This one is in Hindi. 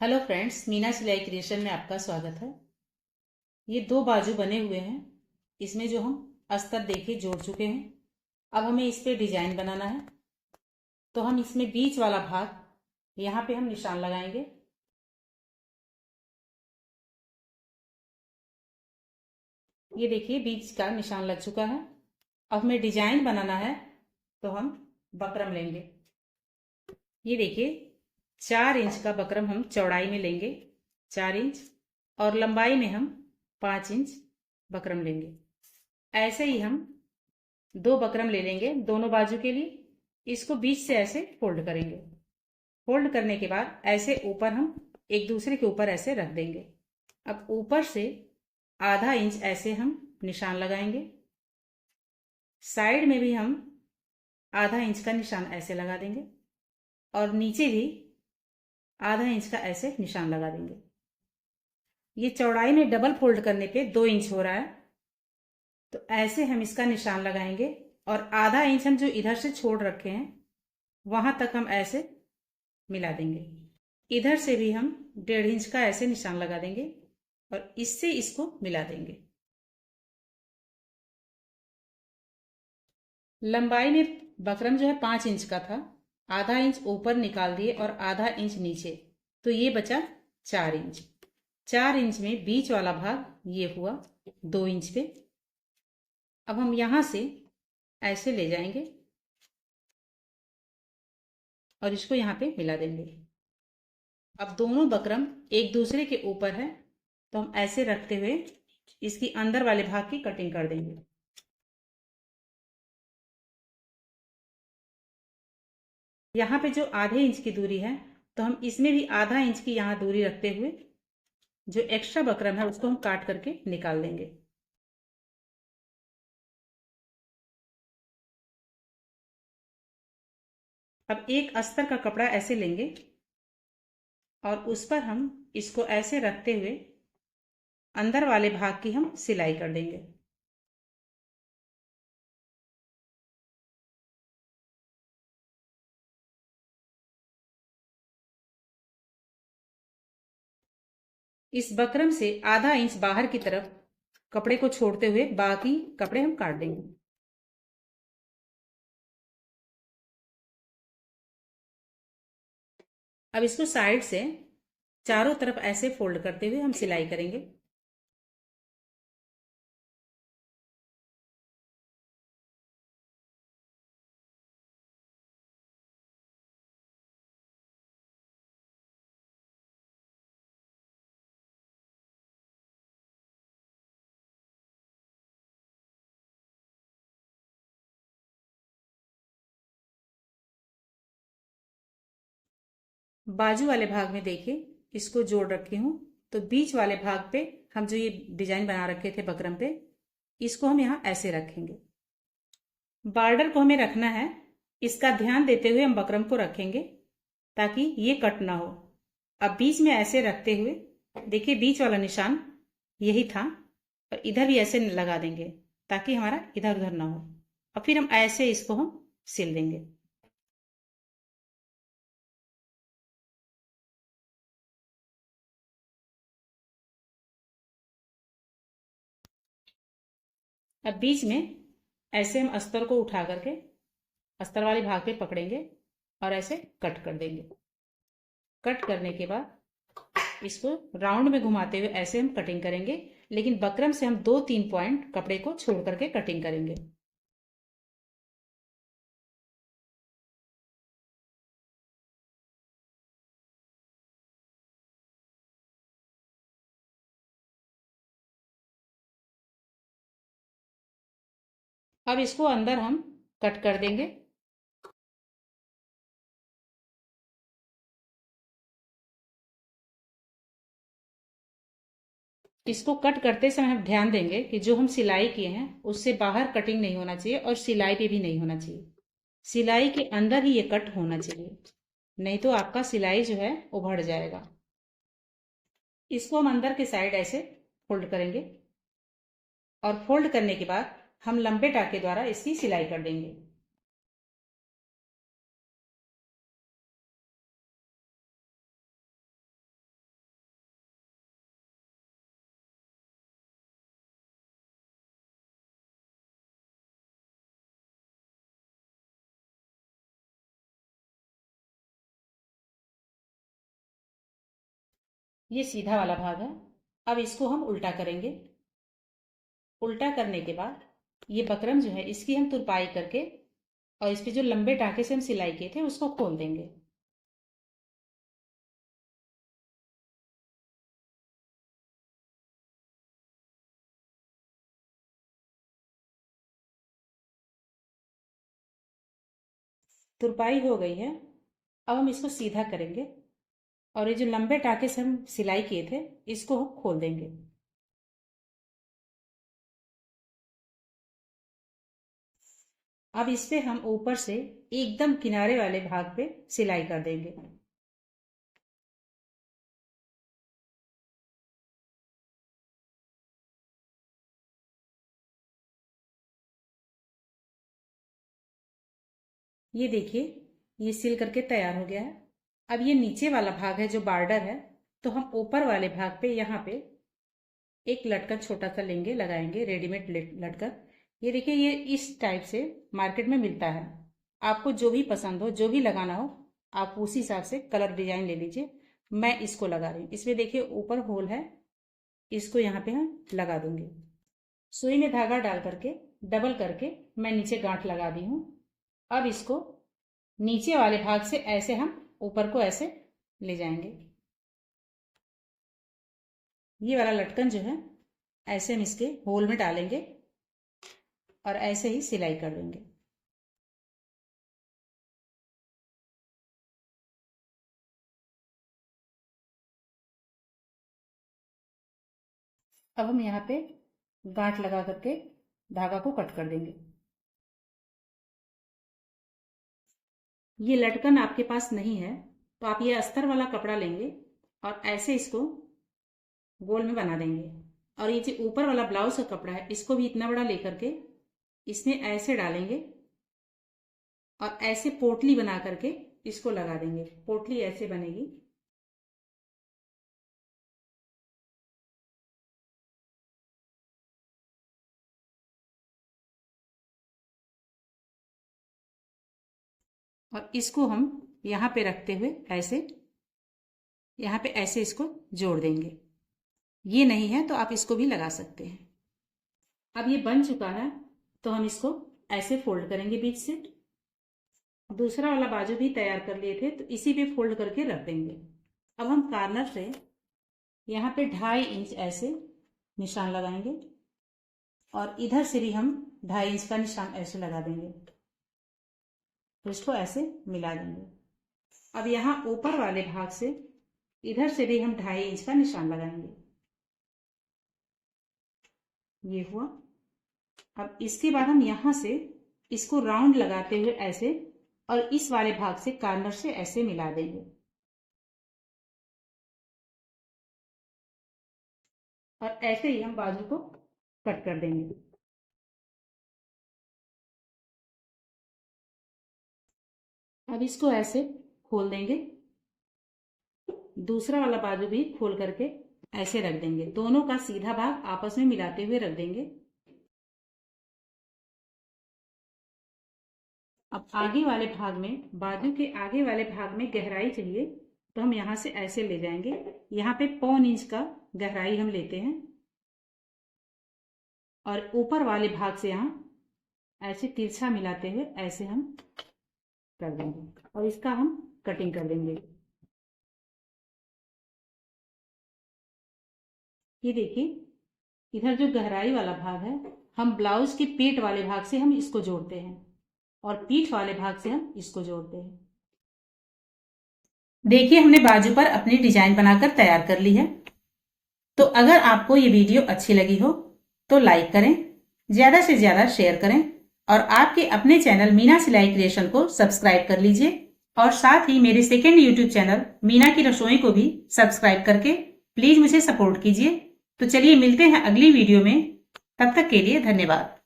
हेलो फ्रेंड्स, मीना सिलाई क्रिएशन में आपका स्वागत है। ये दो बाजू बने हुए हैं। इसमें जो हम अस्तर देके जोड़ चुके हैं। अब हमें इस पे डिजाइन बनाना है। तो हम इसमें बीच वाला भाग यहाँ पे हम निशान लगाएंगे। ये देखिए, बीच का निशान लग चुका है। अब हमें डिजाइन बनाना है तो हम बकरम लेंगे। ये देखिए, 4 इंच का बकरम हम चौड़ाई में लेंगे, 4 इंच, और लंबाई में हम 5 इंच बकरम लेंगे। ऐसे ही हम दो बकरम ले लेंगे दोनों बाजू के लिए। इसको बीच से ऐसे फोल्ड करेंगे। फोल्ड करने के बाद ऐसे ऊपर हम एक दूसरे के ऊपर ऐसे रख देंगे। अब ऊपर से आधा इंच ऐसे हम निशान लगाएंगे। साइड में भी हम आधा इंच का निशान ऐसे लगा देंगे और नीचे भी आधा इंच का ऐसे निशान लगा देंगे। ये चौड़ाई में डबल फोल्ड करने पे 2 इंच हो रहा है, तो ऐसे हम इसका निशान लगाएंगे और आधा इंच हम जो इधर से छोड़ रखे हैं वहां तक हम ऐसे मिला देंगे। इधर से भी हम 1.5 इंच का ऐसे निशान लगा देंगे और इससे इसको मिला देंगे। लंबाई में बकरम जो है 5 इंच का था, आधा इंच ऊपर निकाल दिए और आधा इंच नीचे, तो ये बचा 4 इंच। 4 इंच में बीच वाला भाग ये हुआ 2 इंच पे। अब हम यहां से ऐसे ले जाएंगे और इसको यहाँ पे मिला देंगे। अब दोनों बकरम एक दूसरे के ऊपर है, तो हम ऐसे रखते हुए इसकी अंदर वाले भाग की कटिंग कर देंगे। यहाँ पे जो आधे इंच की दूरी है, तो हम इसमें भी आधा इंच की यहाँ दूरी रखते हुए जो एक्स्ट्रा बकरम है उसको हम काट करके निकाल देंगे। अब एक अस्तर का कपड़ा ऐसे लेंगे और उस पर हम इसको ऐसे रखते हुए अंदर वाले भाग की हम सिलाई कर देंगे। इस बकरम से आधा इंच बाहर की तरफ कपड़े को छोड़ते हुए बाकी कपड़े हम काट देंगे। अब इसको साइड से चारों तरफ ऐसे फोल्ड करते हुए हम सिलाई करेंगे। बाजू वाले भाग में देखिए, इसको जोड़ रखी हूं, तो बीच वाले भाग पे हम जो ये डिजाइन बना रखे थे बकरम पे, इसको हम यहाँ ऐसे रखेंगे। बॉर्डर को हमें रखना है, इसका ध्यान देते हुए हम बकरम को रखेंगे ताकि ये कट ना हो। अब बीच में ऐसे रखते हुए देखिए, बीच वाला निशान यही था और इधर भी ऐसे लगा देंगे ताकि हमारा इधर उधर ना हो। और फिर हम ऐसे इसको हम सिल देंगे। अब बीच में ऐसे हम अस्तर को उठा करके अस्तर वाले भाग पे पकड़ेंगे और ऐसे कट कर देंगे। कट करने के बाद इसको राउंड में घुमाते हुए ऐसे हम कटिंग करेंगे, लेकिन बकरम से हम 2-3 पॉइंट कपड़े को छोड़ करके कटिंग करेंगे। अब इसको अंदर हम कट कर देंगे। इसको कट करते समय हम ध्यान देंगे कि जो हम सिलाई किए हैं उससे बाहर कटिंग नहीं होना चाहिए और सिलाई पे भी नहीं होना चाहिए। सिलाई के अंदर ही ये कट होना चाहिए, नहीं तो आपका सिलाई जो है उभड़ जाएगा। इसको हम अंदर के साइड ऐसे फोल्ड करेंगे और फोल्ड करने के बाद हम लंबे टाके द्वारा इसकी सिलाई कर देंगे। ये सीधा वाला भाग है। अब इसको हम उल्टा करेंगे। उल्टा करने के बाद ये बकरम जो है इसकी हम तुरपाई करके और इस पे जो लंबे टाके से हम सिलाई किए थे उसको खोल देंगे। तुरपाई हो गई है। अब हम इसको सीधा करेंगे और ये जो लंबे टाके से हम सिलाई किए थे इसको हम खोल देंगे। अब इस पे हम ऊपर से एकदम किनारे वाले भाग पे सिलाई कर देंगे। ये देखिए, ये सिल करके तैयार हो गया है। अब ये नीचे वाला भाग है जो बॉर्डर है, तो हम ऊपर वाले भाग पे यहाँ पे एक लटकन छोटा सा लेंगे, लगाएंगे रेडीमेड लटकन। ये देखिए, ये इस टाइप से मार्केट में मिलता है। आपको जो भी पसंद हो, जो भी लगाना हो, आप उसी हिसाब से कलर डिजाइन ले लीजिए। मैं इसको लगा रही हूँ। इसमें देखिए ऊपर होल है, इसको यहाँ पे हम लगा दूंगी। सुई में धागा डाल करके डबल करके मैं नीचे गांठ लगा दी हूँ। अब इसको नीचे वाले भाग से ऐसे हम ऊपर को ऐसे ले जाएंगे। ये वाला लटकन जो है ऐसे हम इसके होल में डालेंगे और ऐसे ही सिलाई कर देंगे। अब हम यहाँ पे गांठ लगा करके धागा को कट कर देंगे। ये लटकन आपके पास नहीं है तो आप ये अस्तर वाला कपड़ा लेंगे और ऐसे इसको गोल में बना देंगे। और ये जो ऊपर वाला ब्लाउज का कपड़ा है इसको भी इतना बड़ा लेकर के इसमें ऐसे डालेंगे और ऐसे पोटली बना करके इसको लगा देंगे। पोटली ऐसे बनेगी। और इसको हम यहाँ पे रखते हुए ऐसे यहाँ पे ऐसे इसको जोड़ देंगे। ये नहीं है तो आप इसको भी लगा सकते हैं। अब ये बन चुका है तो हम इसको ऐसे फोल्ड करेंगे बीच से। दूसरा वाला बाजू भी तैयार कर लिए थे तो इसी पे फोल्ड करके रख देंगे। अब हम कॉर्नर से यहाँ पे 2.5 इंच ऐसे निशान लगाएंगे और इधर से भी हम 2.5 इंच का निशान ऐसे लगा देंगे। तो इसको ऐसे मिला देंगे। अब यहाँ ऊपर वाले भाग से इधर से भी हम 2.5 इंच का निशान लगाएंगे। ये हुआ। अब इसके बाद हम यहाँ से इसको राउंड लगाते हुए ऐसे और इस वाले भाग से कॉर्नर से ऐसे मिला देंगे और ऐसे ही हम बाजू को कट कर देंगे। अब इसको ऐसे खोल देंगे। दूसरा वाला बाजू भी खोल करके ऐसे रख देंगे। दोनों का सीधा भाग आपस में मिलाते हुए रख देंगे। अब आगे वाले भाग में, बाजू के आगे वाले भाग में गहराई चाहिए तो हम यहाँ से ऐसे ले जाएंगे। यहाँ पे 1.25 इंच का गहराई हम लेते हैं और ऊपर वाले भाग से यहाँ ऐसे तिरछा मिलाते हुए ऐसे हम कर देंगे और इसका हम कटिंग कर देंगे। ये देखिए, इधर जो गहराई वाला भाग है हम ब्लाउज के पेट वाले भाग से हम इसको जोड़ते हैं और पीठ वाले भाग से हम इसको जोड़ते हैं। देखिए, हमने बाजू पर अपनी डिजाइन बनाकर तैयार कर ली है। तो अगर आपको ये वीडियो अच्छी लगी हो तो लाइक करें, ज्यादा से ज्यादा शेयर करें और आपके अपने चैनल मीना सिलाई क्रिएशन को सब्सक्राइब कर लीजिए और साथ ही मेरे सेकेंड यूट्यूब चैनल मीना की रसोई को भी सब्सक्राइब करके प्लीज मुझे सपोर्ट कीजिए। तो चलिए मिलते हैं अगली वीडियो में। तब तक के लिए धन्यवाद।